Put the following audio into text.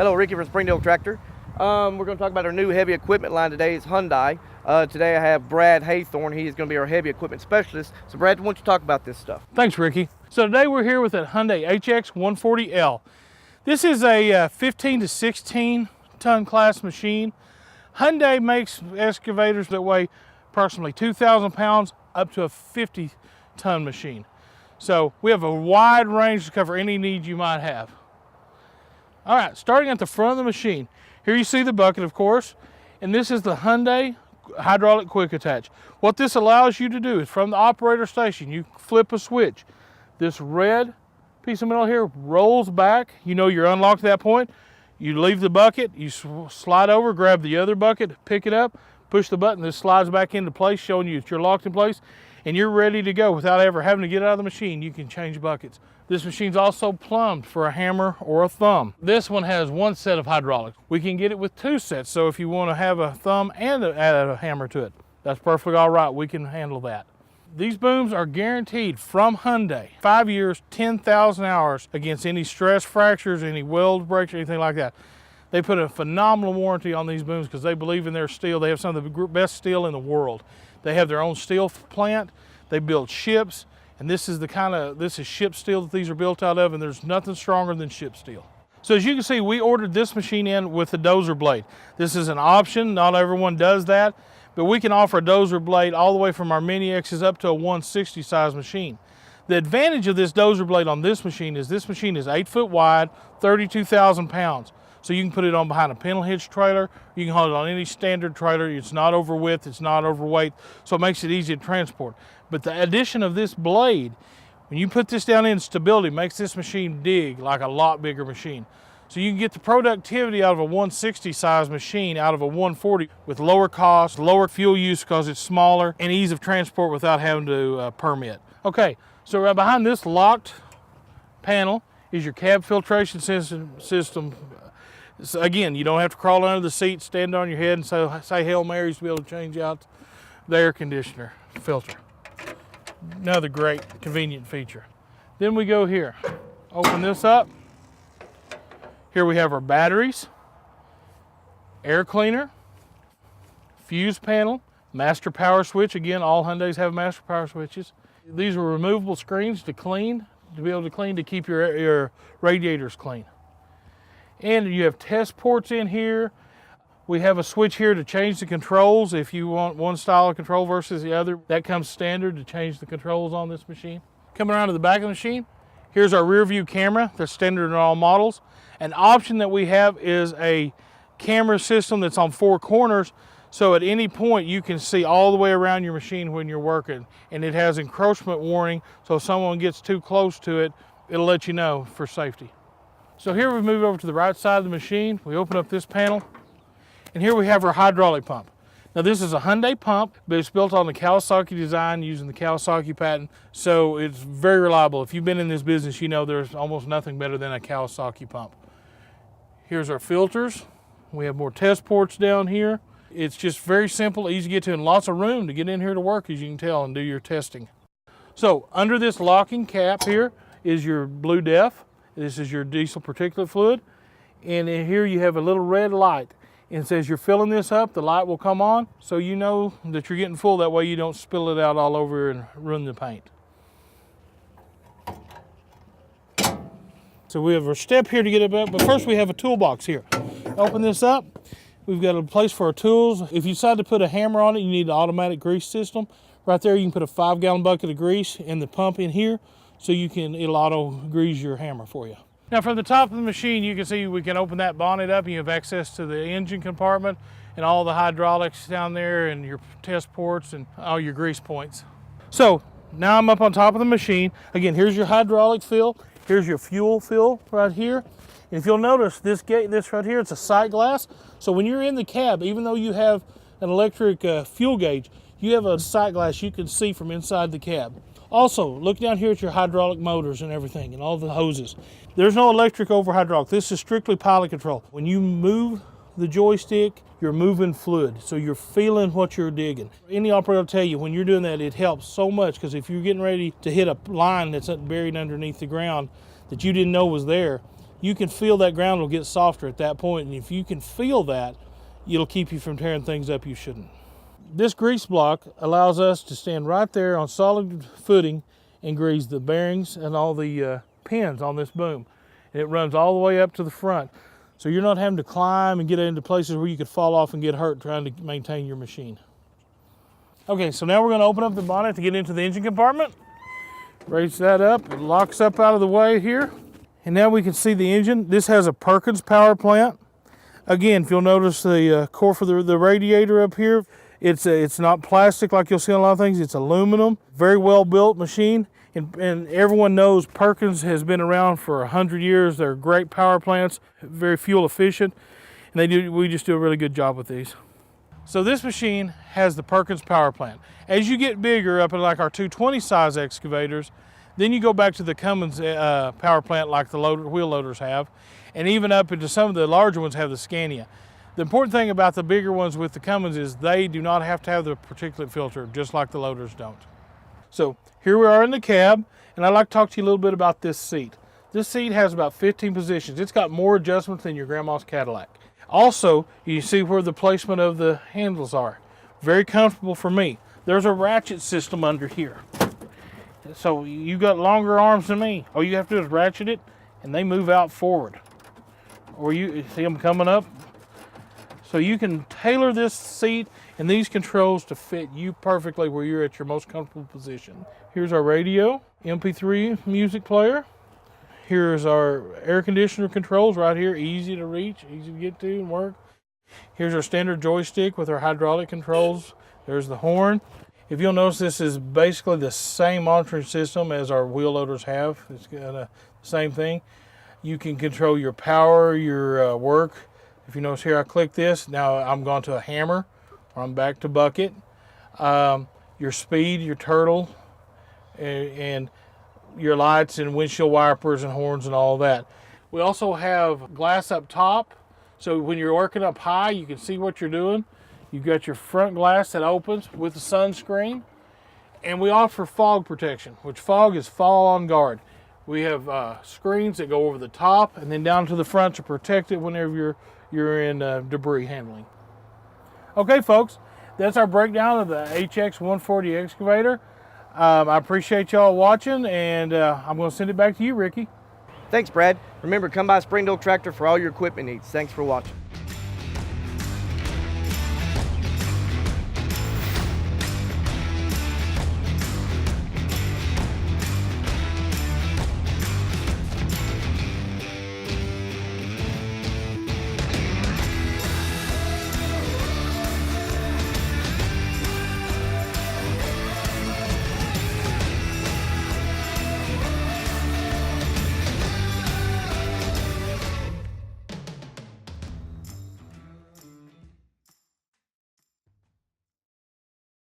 Hello, Ricky from Springdale Tractor. We're going to talk about our new heavy equipment line today. It's Hyundai. Today I have Brad Haythorne. He's going to be our heavy equipment specialist. So Brad, why don't you talk about this stuff? Thanks, Ricky. So today we're here with a Hyundai HX140L. This is a 15 to 16 ton class machine. Hyundai makes excavators that weigh approximately 2,000 pounds up to a 50 ton machine. So we have a wide range to cover any need you might have. All right, starting at the front of the machine, here you see the bucket, of course, and this is the Hyundai hydraulic quick attach. What this allows you to do is from the operator station, you flip a switch. This red piece of metal here rolls back. You know you're unlocked at that point. You leave the bucket, you slide over, grab the other bucket, pick it up, push the button, this slides back into place, showing you that you're locked in place, and you're ready to go without ever having to get out of the machine. You can change buckets. This machine's also plumbed for a hammer or a thumb. This one has one set of hydraulics. We can get it with two sets, so if you want to have a thumb and add a hammer to it, that's perfectly all right. We can handle that. These booms are guaranteed from Hyundai. 5 years, 10,000 hours against any stress fractures, any weld breaks, or anything like that. They put a phenomenal warranty on these booms because they believe in their steel. They have some of the best steel in the world. They have their own steel plant. They build ships. And this is ship steel that these are built out of, and there's nothing stronger than ship steel. So as you can see, we ordered this machine in with a dozer blade. This is an option, not everyone does that, but we can offer a dozer blade all the way from our Mini X's up to a 160 size machine. The advantage of this dozer blade on this machine is 8 foot wide, 32,000 pounds. So you can put it on behind a panel hitch trailer, you can hold it on any standard trailer. It's not over width, it's not overweight, so it makes it easy to transport. But the addition of this blade, when you put this down in stability, makes this machine dig like a lot bigger machine. So you can get the productivity out of a 160 size machine out of a 140 with lower cost, lower fuel use because it's smaller, and ease of transport without having to permit. Okay, so right behind this locked panel is your cab filtration system. So again, you don't have to crawl under the seat, stand on your head, and say Hail Marys to be able to change out the air conditioner filter. Another great, convenient feature. Then we go here, open this up. Here we have our batteries, air cleaner, fuse panel, master power switch. Again, all Hyundais have master power switches. These are removable screens to clean, to be able to clean, to keep your radiators clean. And you have test ports in here. We have a switch here to change the controls if you want one style of control versus the other. That comes standard to change the controls on this machine. Coming around to the back of the machine, here's our rear view camera. That's standard in all models. An option that we have is a camera system that's on 4 corners, so at any point you can see all the way around your machine when you're working. And it has encroachment warning, so if someone gets too close to it, it'll let you know for safety. So here we move over to the right side of the machine. We open up this panel, and here we have our hydraulic pump. Now this is a Hyundai pump, but it's built on the Kawasaki design using the Kawasaki patent, so it's very reliable. If you've been in this business, you know there's almost nothing better than a Kawasaki pump. Here's our filters. We have more test ports down here. It's just very simple, easy to get to, and lots of room to get in here to work, as you can tell, and do your testing. So under this locking cap here is your blue DEF. This is your diesel particulate fluid. And in here you have a little red light. And it says you're filling this up, the light will come on, so you know that you're getting full. That way you don't spill it out all over and ruin the paint. So we have our step here to get it up, but first we have a toolbox here. Open this up. We've got a place for our tools. If you decide to put a hammer on it, you need an automatic grease system. Right there you can put a 5-gallon bucket of grease in the pump in here, so it'll auto grease your hammer for you. Now from the top of the machine, you can see we can open that bonnet up and you have access to the engine compartment and all the hydraulics down there and your test ports and all your grease points. So now I'm up on top of the machine. Again, here's your hydraulic fill. Here's your fuel fill right here. And if you'll notice this right here, it's a sight glass. So when you're in the cab, even though you have an electric fuel gauge, you have a sight glass you can see from inside the cab. Also, look down here at your hydraulic motors and everything and all the hoses. There's no electric over hydraulic. This is strictly pilot control. When you move the joystick, you're moving fluid, so you're feeling what you're digging. Any operator will tell you when you're doing that, it helps so much, because if you're getting ready to hit a line that's buried underneath the ground that you didn't know was there, you can feel that ground will get softer at that point, and if you can feel that, it'll keep you from tearing things up you shouldn't. This grease block allows us to stand right there on solid footing and grease the bearings and all the pins on this boom. And it runs all the way up to the front. So you're not having to climb and get into places where you could fall off and get hurt trying to maintain your machine. Okay, so now we're going to open up the bonnet to get into the engine compartment. Raise that up, it locks up out of the way here. And now we can see the engine. This has a Perkins power plant. Again, if you'll notice the core for the radiator up here, it's not plastic like you'll see on a lot of things, it's aluminum. Very well built machine. And everyone knows Perkins has been around for 100 years. They're great power plants, very fuel efficient, and we just do a really good job with these. So this machine has the Perkins power plant. As you get bigger, up at like our 220 size excavators, then you go back to the Cummins power plant like the wheel loaders have, and even up into some of the larger ones have the Scania. The important thing about the bigger ones with the Cummins is they do not have to have the particulate filter, just like the loaders don't. So here we are in the cab, and I'd like to talk to you a little bit about this seat. This seat has about 15 positions. It's got more adjustments than your grandma's Cadillac. Also, you see where the placement of the handles are. Very comfortable for me. There's a ratchet system under here. So you got longer arms than me. All you have to do is ratchet it, and they move out forward. Or you see them coming up. So you can tailor this seat and these controls to fit you perfectly where you're at your most comfortable position. Here's our radio, MP3 music player. Here's our air conditioner controls right here, easy to reach, easy to get to and work. Here's our standard joystick with our hydraulic controls. There's the horn. If you'll notice, this is basically the same monitoring system as our wheel loaders have. It's got the same thing. You can control your power, your work. If you notice here, I click this. Now I'm going to a hammer, or I'm back to bucket. Your speed, your turtle, and your lights and windshield wipers and horns and all that. We also have glass up top. So when you're working up high, you can see what you're doing. You've got your front glass that opens with the sunscreen. And we offer fog protection, which fog is fall on guard. We have screens that go over the top and then down to the front to protect it whenever you're in debris handling. Okay, folks, that's our breakdown of the HX 140 excavator. I appreciate y'all watching, and I'm going to send it back to you, Ricky. Thanks, Brad. Remember, come by Springdale Tractor for all your equipment needs. Thanks for watching.